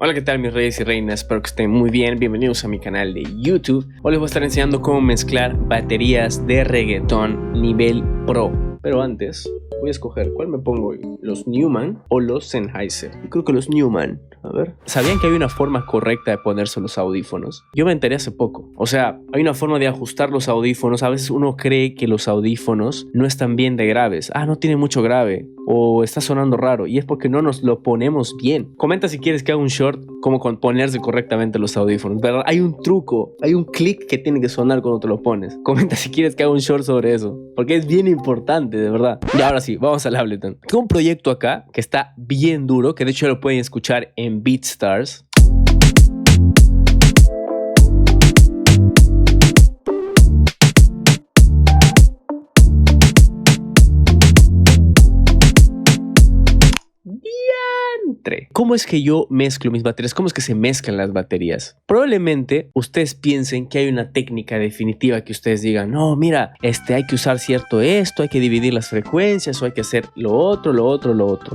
Hola, ¿qué tal mis reyes y reinas? Espero que estén muy bien. Bienvenidos a mi canal de YouTube. Hoy les voy a estar enseñando cómo mezclar baterías de reggaetón nivel pro. Pero antes voy a escoger cuál me pongo hoy, los Neumann o los Sennheiser. Yo creo que los Neumann. A ver. ¿Sabían que hay una forma correcta de ponerse los audífonos? Yo me enteré hace poco. O sea, hay una forma de ajustar los audífonos. A veces uno cree que los audífonos no están bien de graves. Ah, no tiene mucho grave. O está sonando raro. Y es porque no nos lo ponemos bien. Comenta si quieres que haga un short cómo ponerse correctamente los audífonos. ¿Verdad? Hay un truco. Hay un clic que tiene que sonar cuando te lo pones. Comenta si quieres que haga un short sobre eso. Porque es bien importante, de verdad. Y ahora sí, vamos al Ableton. Tengo un proyecto acá que está bien duro. Que de hecho lo pueden escuchar en BeatStars. ¿Cómo es que yo mezclo mis baterías? ¿Cómo es que se mezclan las baterías? Probablemente ustedes piensen que hay una técnica definitiva que ustedes digan, no, mira, hay que usar cierto esto, hay que dividir las frecuencias o hay que hacer lo otro.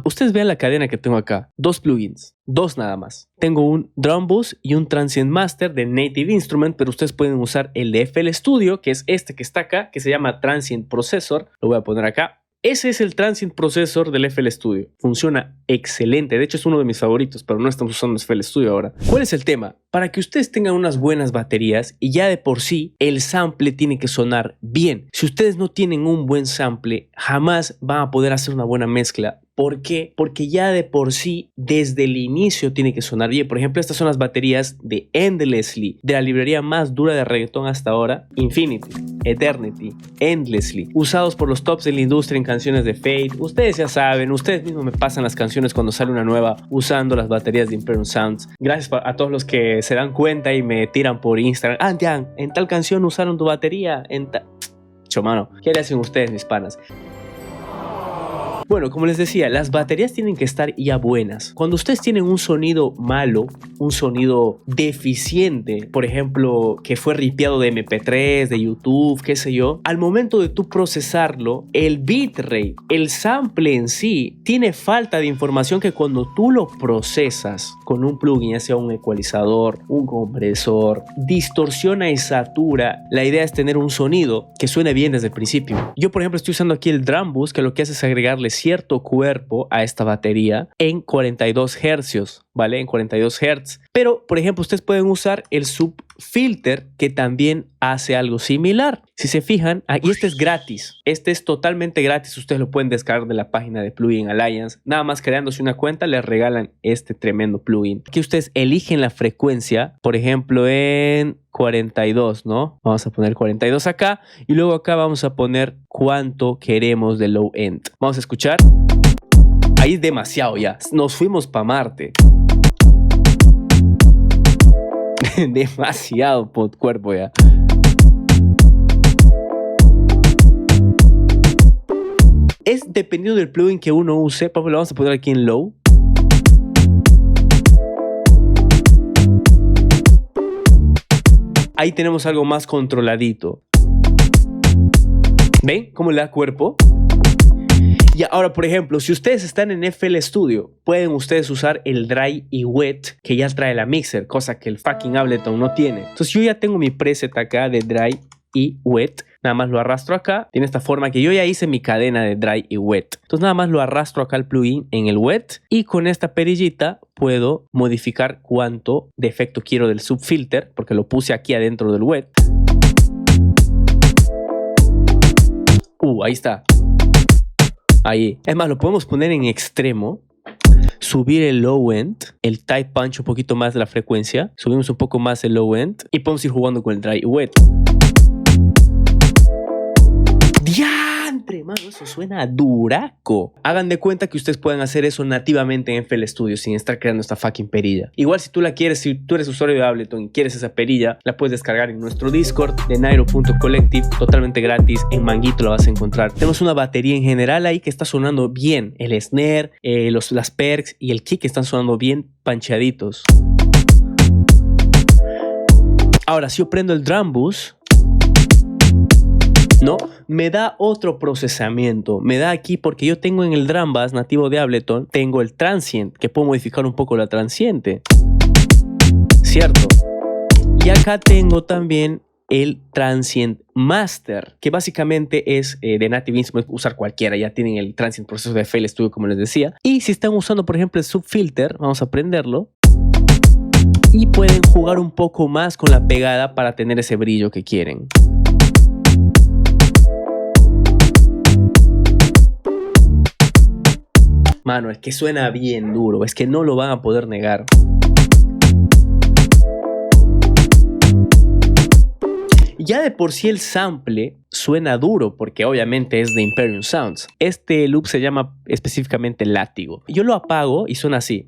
Ustedes vean la cadena que tengo acá, dos plugins. Dos nada más. Tengo un Drum Bus y un Transient Master de Native Instrument, pero ustedes pueden usar el de FL Studio, que es este que está acá, que se llama Transient Processor. Lo voy a poner acá. Ese es el Transient Processor del FL Studio. Funciona excelente. De hecho, es uno de mis favoritos, pero no estamos usando FL Studio ahora. ¿Cuál es el tema? Para que ustedes tengan unas buenas baterías y ya de por sí el sample tiene que sonar bien. Si ustedes no tienen un buen sample, jamás van a poder hacer una buena mezcla. ¿Por qué? Porque ya de por sí, desde el inicio tiene que sonar bien. Por ejemplo, estas son las baterías de Endlessly, de la librería más dura de reggaetón hasta ahora, Infinity, Eternity, Endlessly, usados por los tops de la industria en canciones de Fate. Ustedes ya saben, ustedes mismos me pasan las canciones cuando sale una nueva usando las baterías de Imperium Sounds. Gracias a todos los que se dan cuenta y me tiran por Instagram. Ah, Jan, en tal canción usaron tu batería, en tal... Chomano, ¿qué le hacen ustedes, mis panas? Bueno, como les decía, las baterías tienen que estar ya buenas. Cuando ustedes tienen un sonido malo, un sonido deficiente, por ejemplo, que fue ripeado de MP3, de YouTube, qué sé yo, al momento de tú procesarlo, el bitrate, el sample en sí, tiene falta de información que cuando tú lo procesas con un plugin, ya sea un ecualizador, un compresor, distorsiona y satura. La idea es tener un sonido que suene bien desde el principio. Yo, por ejemplo, estoy usando aquí el Drum Bus, que lo que hace es agregarle cierto cuerpo a esta batería en 42 Hz, ¿vale? En 42 Hz. Pero, por ejemplo, ustedes pueden usar el subfilter que también hace algo similar. Si se fijan, y este es gratis. Este es totalmente gratis. Ustedes lo pueden descargar de la página de Plugin Alliance. Nada más creándose una cuenta, les regalan este tremendo plugin. Aquí ustedes eligen la frecuencia, por ejemplo, en 42, ¿no? Vamos a poner 42 acá y luego acá vamos a poner cuánto queremos de low end. Vamos a escuchar. Ahí es demasiado ya. Nos fuimos para Marte. Demasiado pod cuerpo ya. Es dependiendo del plugin que uno use. Lo vamos a poner aquí en low. Ahí tenemos algo más controladito. ¿Ven cómo le da cuerpo? Y ahora, por ejemplo, si ustedes están en FL Studio, pueden ustedes usar el Dry y Wet que ya trae la mixer, cosa que el fucking Ableton no tiene. Entonces yo ya tengo mi preset acá de Dry y Wet. Nada más lo arrastro acá. Tiene esta forma que yo ya hice mi cadena de Dry y Wet. Entonces nada más lo arrastro acá al plugin en el Wet. Y con esta perillita puedo modificar cuánto de efecto quiero del subfilter, porque lo puse aquí adentro del Wet. Ahí está. Ahí. Es más, lo podemos poner en extremo. Subir el low end, el tight punch un poquito más de la frecuencia. Subimos un poco más el low end. Y podemos ir jugando con el Dry y Wet. ¡Diantre, mano! Eso suena duraco. Hagan de cuenta que ustedes pueden hacer eso nativamente en FL Studio sin estar creando esta fucking perilla. Igual si tú la quieres, si tú eres usuario de Ableton y quieres esa perilla, la puedes descargar en nuestro Discord de Nairo.collective, totalmente gratis. En Manguito la vas a encontrar. Tenemos una batería en general ahí que está sonando bien. El snare, las perks y el kick están sonando bien pancheaditos. Ahora, si yo prendo el Drum Bus, ¿no? Me da otro procesamiento. Me da aquí porque yo tengo en el Drum Bus nativo de Ableton, tengo el Transient, que puedo modificar un poco la transiente. ¿cierto? Y acá tengo también el Transient Master, que básicamente es de Native Instruments, usar cualquiera, ya tienen el Transient Processor de FL Studio como les decía. Y si están usando por ejemplo el Subfilter, vamos a prenderlo y pueden jugar un poco más con la pegada para tener ese brillo que quieren. Mano, es que suena bien duro, es que no lo van a poder negar. Ya de por sí el sample suena duro porque obviamente es de Imperium Sounds. Este loop se llama específicamente látigo. Yo lo apago y suena así.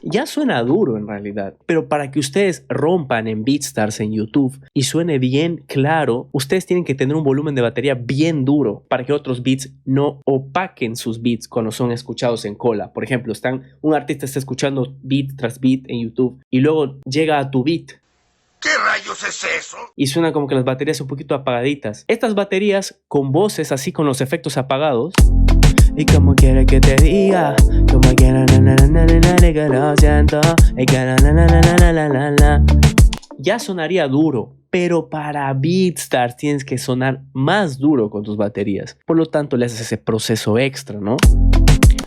Ya suena duro en realidad, pero para que ustedes rompan en BeatStars en YouTube y suene bien claro, ustedes tienen que tener un volumen de batería bien duro para que otros beats no opaquen sus beats cuando son escuchados en cola. Por ejemplo, un artista está escuchando beat tras beat en YouTube y luego llega a tu beat. ¿Qué rayos es eso? Y suena como que las baterías un poquito apagaditas. Estas baterías con voces así con los efectos apagados. Y como quiere que te diga, como quiera, que lo siento, y que ya sonaría duro, pero para BeatStars tienes que sonar más duro con tus baterías. Por lo tanto, le haces ese proceso extra, ¿no?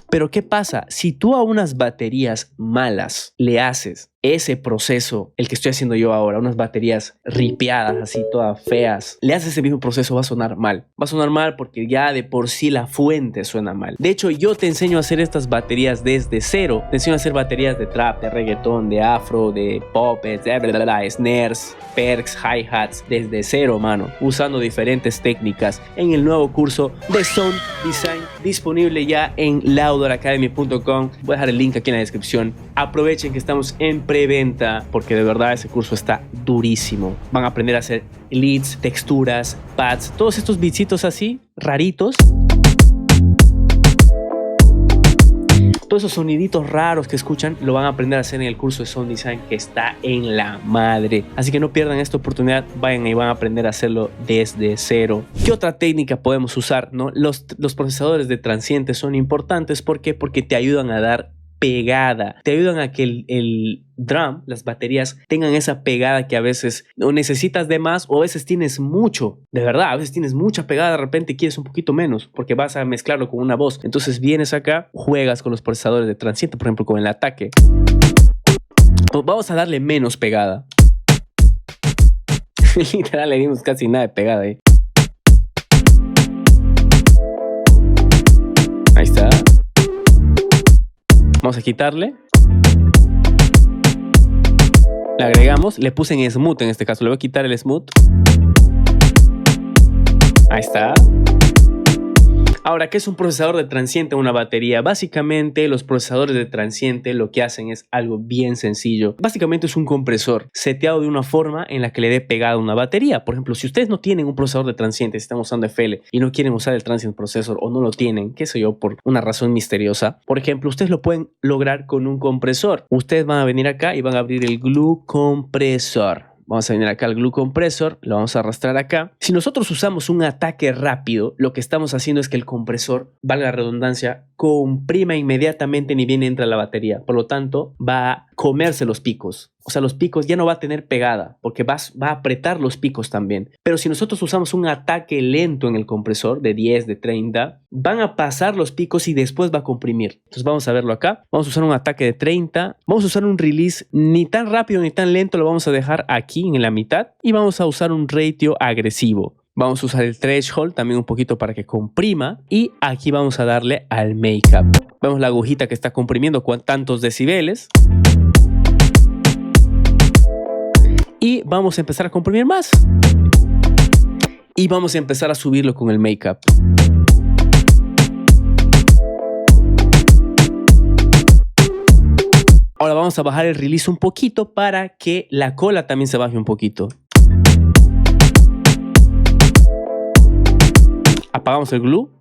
Pero ¿qué pasa? Si tú a unas baterías malas le haces ese proceso, el que estoy haciendo yo ahora, unas baterías ripeadas, así todas feas, le haces ese mismo proceso, va a sonar mal. Va a sonar mal porque ya de por sí la fuente suena mal. De hecho, yo te enseño a hacer estas baterías desde cero. Te enseño a hacer baterías de trap, de reggaetón, de afro, de pop, de snares, perks, hi-hats, desde cero, mano. Usando diferentes técnicas en el nuevo curso de Sound Design, disponible ya en laudoracademy.com. Voy a dejar el link aquí en la descripción. Aprovechen que estamos en preventa porque de verdad ese curso está durísimo. Van a aprender a hacer leads, texturas, pads, todos estos bitsitos así, raritos. Todos esos soniditos raros que escuchan lo van a aprender a hacer en el curso de Sound Design que está en la madre. Así que no pierdan esta oportunidad, vayan y van a aprender a hacerlo desde cero. ¿Qué otra técnica podemos usar, no? Los procesadores de transientes son importantes. ¿Por qué? Porque te ayudan a dar pegada, te ayudan a que el drum, las baterías tengan esa pegada que a veces no necesitas de más o a veces tienes mucho, de verdad, a veces tienes mucha pegada, de repente quieres un poquito menos porque vas a mezclarlo con una voz. Entonces vienes acá, juegas con los procesadores de transiente, por ejemplo con el ataque. Vamos a darle menos pegada. Literal le dimos casi nada de pegada ahí. Ahí está. Vamos a quitarle. Le agregamos. Le puse en smooth en este caso. Le voy a quitar el smooth. Ahí está. Ahora, ¿qué es un procesador de transiente en una batería? Básicamente, los procesadores de transiente lo que hacen es algo bien sencillo. Básicamente es un compresor seteado de una forma en la que le dé pegada a una batería. Por ejemplo, si ustedes no tienen un procesador de transiente, si están usando FL y no quieren usar el Transient Processor o no lo tienen, qué sé yo, por una razón misteriosa, por ejemplo, ustedes lo pueden lograr con un compresor. Ustedes van a venir acá y van a abrir el Glue Compressor. Vamos a venir acá al Glue Compressor, lo vamos a arrastrar acá. Si nosotros usamos un ataque rápido, lo que estamos haciendo es que el compresor, valga la redundancia, comprima inmediatamente ni bien entra la batería. Por lo tanto, va a comerse los picos. O sea, los picos ya no va a tener pegada porque va a apretar los picos también. Pero si nosotros usamos un ataque lento en el compresor de 10, de 30, van a pasar los picos y después va a comprimir. Entonces vamos a verlo acá. Vamos a usar un ataque de 30. Vamos a usar un release ni tan rápido ni tan lento. Lo vamos a dejar aquí en la mitad. Y vamos a usar un ratio agresivo. Vamos a usar el threshold también un poquito para que comprima. Y aquí vamos a darle al make-up. Vemos la agujita que está comprimiendo tantos decibeles. Y vamos a empezar a comprimir más. Y vamos a empezar a subirlo con el make-up. Ahora vamos a bajar el release un poquito para que la cola también se baje un poquito. Apagamos el glue.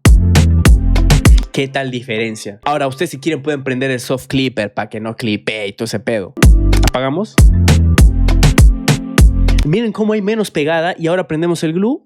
¿Qué tal diferencia? Ahora ustedes si quieren pueden prender el soft clipper para que no clipee y todo ese pedo. Apagamos. Miren cómo hay menos pegada y ahora prendemos el glue.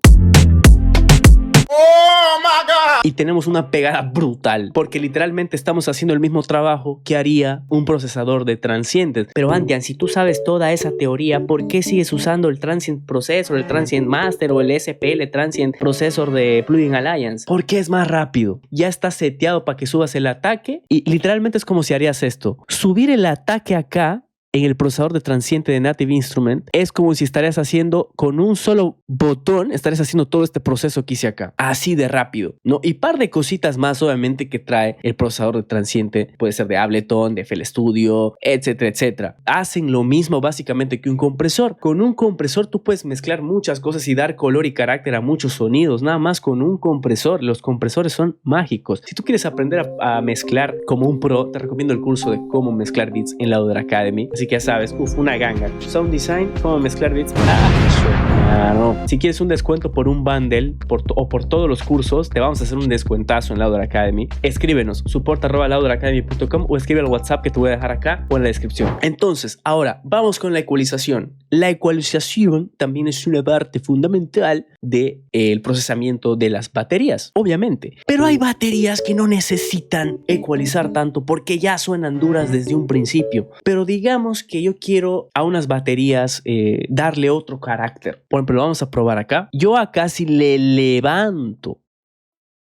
Oh my God. Y tenemos una pegada brutal, porque literalmente estamos haciendo el mismo trabajo que haría un procesador de transientes. Pero Andian, si tú sabes toda esa teoría, ¿por qué sigues usando el Transient Processor, el Transient Master o el SPL Transient Processor de Plugin Alliance? Porque es más rápido. Ya está seteado para que subas el ataque y literalmente es como si harías esto. Subir el ataque acá en el procesador de transiente de Native Instrument es como si estarías haciendo con un solo botón, estarías haciendo todo este proceso que hice acá, así de rápido, ¿no? Y par de cositas más obviamente que trae el procesador de transiente, puede ser de Ableton, de FL Studio, etcétera, etcétera. Hacen lo mismo básicamente que un compresor. Con un compresor tú puedes mezclar muchas cosas y dar color y carácter a muchos sonidos, nada más con un compresor. Los compresores son mágicos. Si tú quieres aprender a mezclar como un pro, te recomiendo el curso de cómo mezclar beats en la Lauder Academy. Así que ya sabes, una ganga. Sound design, cómo mezclar beats. Claro. Si quieres un descuento por un bundle o por todos los cursos, te vamos a hacer un descuentazo en Lauder Academy. Escríbenos, support@lauderacademy.com o escribe al WhatsApp que te voy a dejar acá o en la descripción. Entonces, ahora vamos con la ecualización. La ecualización también es una parte fundamental del procesamiento de las baterías, obviamente. Pero hay baterías que no necesitan ecualizar tanto porque ya suenan duras desde un principio. Pero digamos que yo quiero a unas baterías darle otro carácter. Por ejemplo, lo vamos a probar acá. Yo acá si le levanto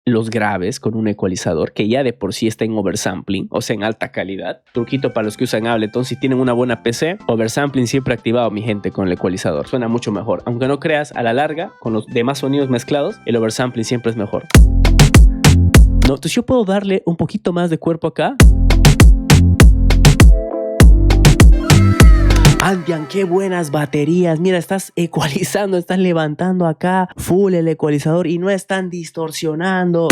los graves con un ecualizador que ya de por sí está en oversampling, o sea en alta calidad. Truquito para los que usan Ableton: si tienen una buena PC, oversampling siempre activado, mi gente, con el ecualizador. Suena mucho mejor. Aunque no creas, a la larga, con los demás sonidos mezclados, el oversampling siempre es mejor. ¿No? Entonces yo puedo darle un poquito más de cuerpo acá. Andian, qué buenas baterías. Mira, estás ecualizando, estás levantando acá full el ecualizador y no están distorsionando.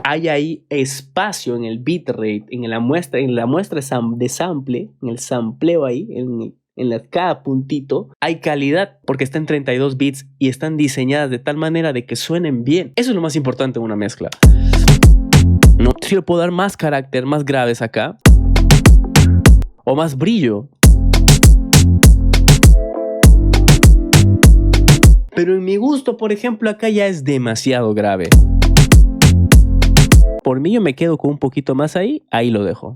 Hay ahí espacio en el bitrate, en la muestra de sample, en el sampleo ahí, en cada puntito, hay calidad porque está en 32 bits y están diseñadas de tal manera de que suenen bien. Eso es lo más importante en una mezcla. No, si le puedo dar más carácter, más graves acá, o más brillo. Pero en mi gusto, por ejemplo, acá ya es demasiado grave. Por mí yo me quedo con un poquito más ahí lo dejo.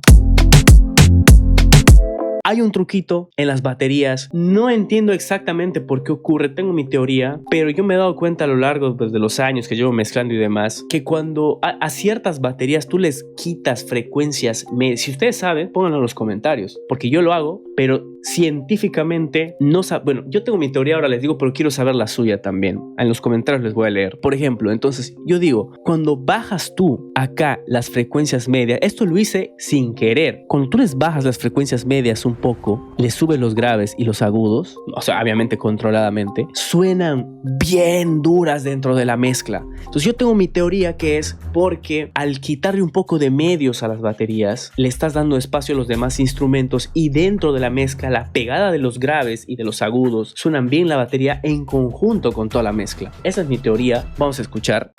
Hay un truquito en las baterías. No entiendo exactamente por qué ocurre. Tengo mi teoría, pero yo me he dado cuenta a lo largo de los años que llevo mezclando y demás, que cuando a ciertas baterías tú les quitas frecuencias medias, si ustedes saben, pónganlo en los comentarios, porque yo lo hago, pero científicamente no sabe. Bueno, yo tengo mi teoría, ahora les digo, pero quiero saber la suya también. En los comentarios les voy a leer. Por ejemplo, entonces yo digo, cuando bajas tú acá las frecuencias medias, esto lo hice sin querer. Cuando tú les bajas las frecuencias medias un poco, les subes los graves y los agudos, o sea, obviamente controladamente, suenan bien duras dentro de la mezcla. Entonces yo tengo mi teoría, que es porque al quitarle un poco de medios a las baterías, le estás dando espacio a los demás instrumentos y dentro de la mezcla, la pegada de los graves y de los agudos suenan bien la batería en conjunto con toda la mezcla. Esa es mi teoría. Vamos a escuchar.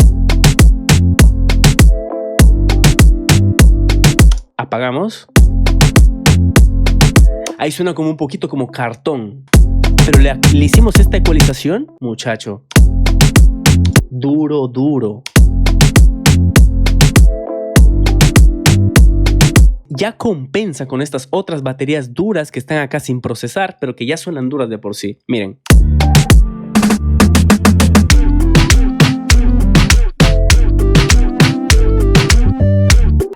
Apagamos. Ahí suena como un poquito como cartón. Pero le hicimos esta ecualización, muchacho. Duro, duro. Ya compensa con estas otras baterías duras que están acá sin procesar, pero que ya suenan duras de por sí. Miren.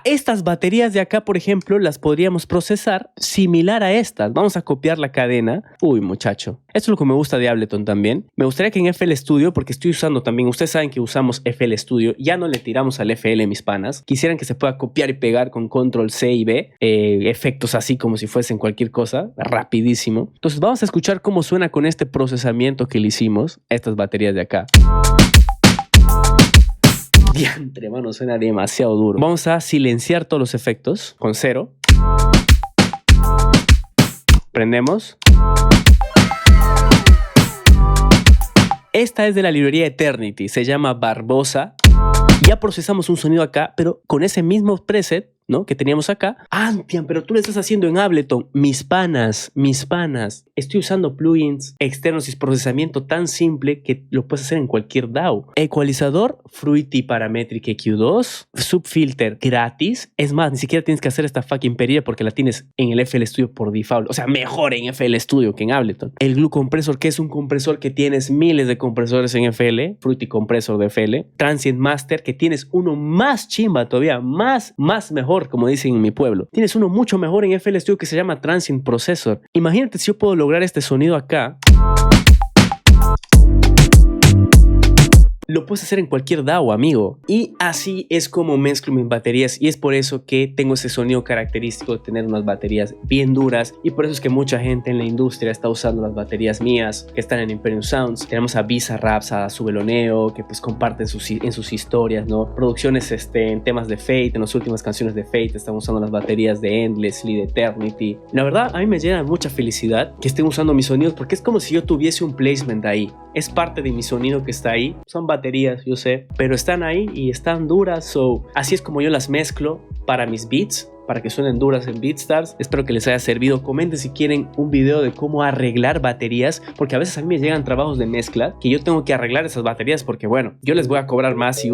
Estas baterías de acá, por ejemplo, las podríamos procesar similar a estas. Vamos a copiar la cadena. Uy, muchacho. Esto es lo que me gusta de Ableton también. Me gustaría que en FL Studio, porque estoy usando también, ustedes saben que usamos FL Studio, ya no le tiramos al FL, mis panas. Quisieran que se pueda copiar y pegar con Control C y B, efectos así como si fuesen cualquier cosa, rapidísimo. Entonces vamos a escuchar cómo suena con este procesamiento que le hicimos a estas baterías de acá. Diantre, mano, suena demasiado duro. Vamos a silenciar todos los efectos con 0. Prendemos. Esta es de la librería Eternity, se llama Barbosa. Ya procesamos un sonido acá, pero con ese mismo preset ¿no? Que teníamos acá. Antian, pero tú lo estás haciendo en Ableton. Mis panas. Estoy usando plugins externos y procesamiento tan simple que lo puedes hacer en cualquier DAW. Ecualizador, Fruity Parametric EQ2, Subfilter gratis. Es más, ni siquiera tienes que hacer esta fucking perilla porque la tienes en el FL Studio por default. O sea, mejor en FL Studio que en Ableton. El Glue Compressor, que es un compresor que tienes miles de compresores en FL, Fruity Compressor de FL. Transient Master, que tienes uno más chimba todavía, más mejor, como dicen en mi pueblo. Tienes uno mucho mejor en FL Studio que se llama Transient Processor. Imagínate si yo puedo lograr este sonido acá. Lo puedes hacer en cualquier DAW, amigo. Y así es como mezclo mis baterías, y es por eso que tengo ese sonido característico de tener unas baterías bien duras, y por eso es que mucha gente en la industria está usando las baterías mías que están en Imperium Sounds. Tenemos a Visa Raps, a Subeloneo, que pues comparten en sus historias, ¿no? Producciones en temas de Fate, en las últimas canciones de Fate están usando las baterías de Endlessly, de Eternity. La verdad, a mí me llena mucha felicidad que estén usando mis sonidos, porque es como si yo tuviese un placement ahí. Es parte de mi sonido que está ahí. Son baterías, yo sé, pero están ahí y están duras. So, así es como yo las mezclo para mis beats, para que suenen duras en BeatStars. Espero que les haya servido. Comenten si quieren un video de cómo arreglar baterías, porque a veces a mí me llegan trabajos de mezcla que yo tengo que arreglar esas baterías, porque bueno, yo les voy a cobrar más si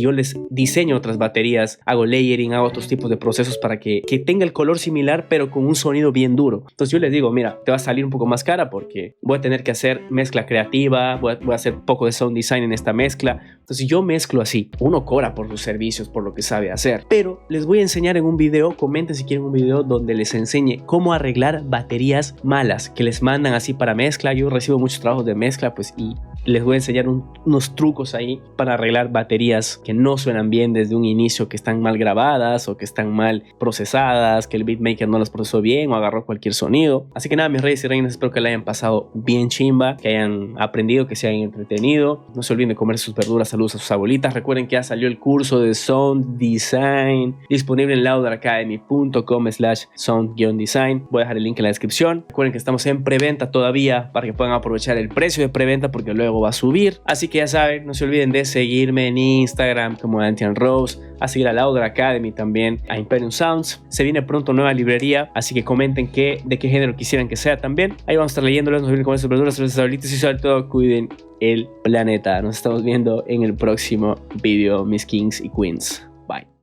yo les diseño otras baterías, hago layering, hago otros tipos de procesos para que tenga el color similar pero con un sonido bien duro. Entonces yo les digo, mira, te va a salir un poco más cara porque voy a tener que hacer mezcla creativa, voy a hacer poco de sound design en esta mezcla. Entonces yo mezclo así. Uno cobra por sus servicios, por lo que sabe hacer, pero les voy a enseñar en un video. Comenten si quieren un video donde les enseñe cómo arreglar baterías malas que les mandan así para mezcla. Yo recibo muchos trabajos de mezcla, pues, y les voy a enseñar unos trucos ahí para arreglar baterías que no suenan bien desde un inicio, que están mal grabadas o que están mal procesadas, que el beatmaker no las procesó bien o agarró cualquier sonido. Así que nada, mis reyes y reinas, espero que la hayan pasado bien chimba, que hayan aprendido, que se hayan entretenido. No se olviden de comer sus verduras. Saludos a sus abuelitas. Recuerden que ya salió el curso de Sound Design disponible en laudaracademy.com/sound-design. Voy a dejar el link en la descripción. Recuerden que estamos en preventa todavía para que puedan aprovechar el precio de preventa, porque luego va a subir. Así que ya saben, no se olviden de seguirme en Instagram como Antian Rose, a seguir a Laudar Academy también, a Imperium Sounds. Se viene pronto nueva librería, así que comenten de qué género quisieran que sea también. Ahí vamos a estar leyéndolos. No se olviden de comer sus verduras, sus abuelitas, y sobre todo cuiden el planeta. Nos estamos viendo en el próximo video, mis kings y queens. Bye.